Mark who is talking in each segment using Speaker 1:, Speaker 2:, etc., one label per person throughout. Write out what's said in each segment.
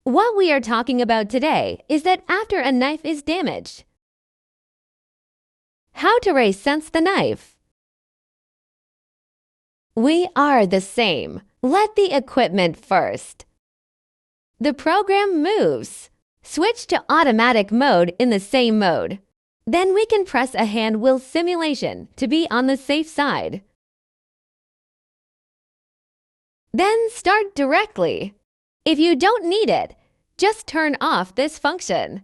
Speaker 1: What we are talking about today is that after a knife is damaged, how to resense the knife. We are the same. Let the equipment first. The program moves. Switch to automatic mode in the same mode. Then we can press a hand wheel simulation to be on the safe side. Then start directly. If you don't need it, just turn off this function.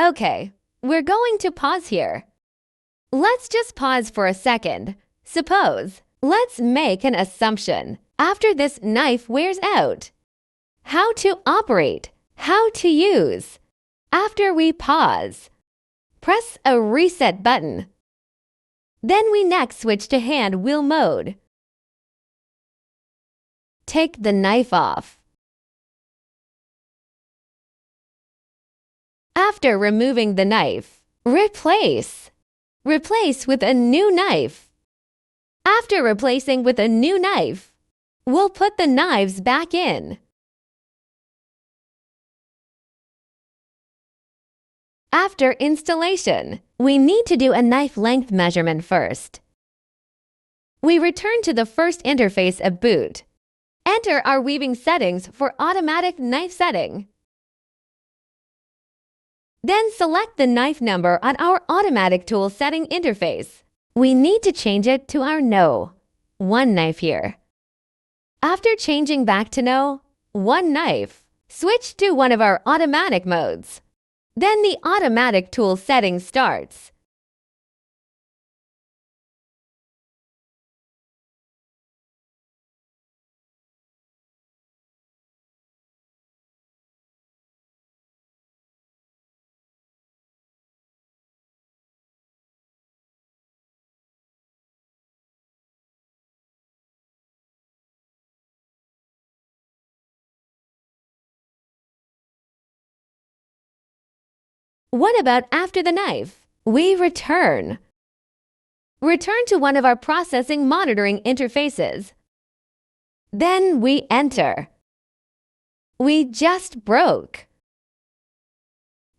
Speaker 1: Okay, we're going to pause here. Let's just pause for a second. Suppose, let's make an assumption. After this knife wears out, how to operate, how to use. After we pause, press a reset button. Then we next switch to hand wheel mode. Take the knife off. After removing the knife, replace. Replace with a new knife. After replacing with a new knife, we'll put the knives back in. After installation, we need to do a knife length measurement first. We return to the first interface at boot. Enter our weaving settings for automatic knife setting. Then select the knife number on our automatic tool setting interface. We need to change it to our No. 1 knife here. After changing back to No. 1 knife, switch to one of our automatic modes. Then the automatic tool setting starts. What about after the knife? We return. Return to one of our processing monitoring interfaces. Then we enter. We just broke.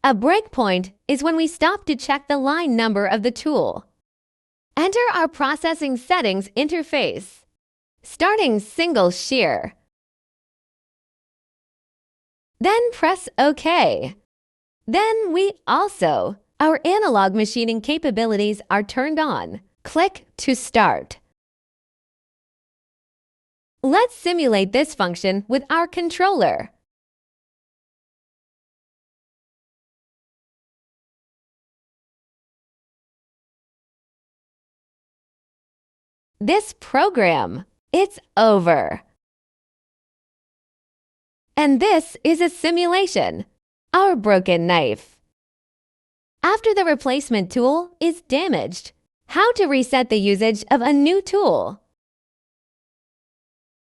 Speaker 1: A breakpoint is when we stop to check the line number of the tool. Enter our processing settings interface, starting single shear. Then press OK. Then our analog machining capabilities are turned on. Click to start. Let's simulate this function with our controller. This program, it's over. And this is a simulation. Our broken knife. After the replacement tool is damaged, how to reset the usage of a new tool.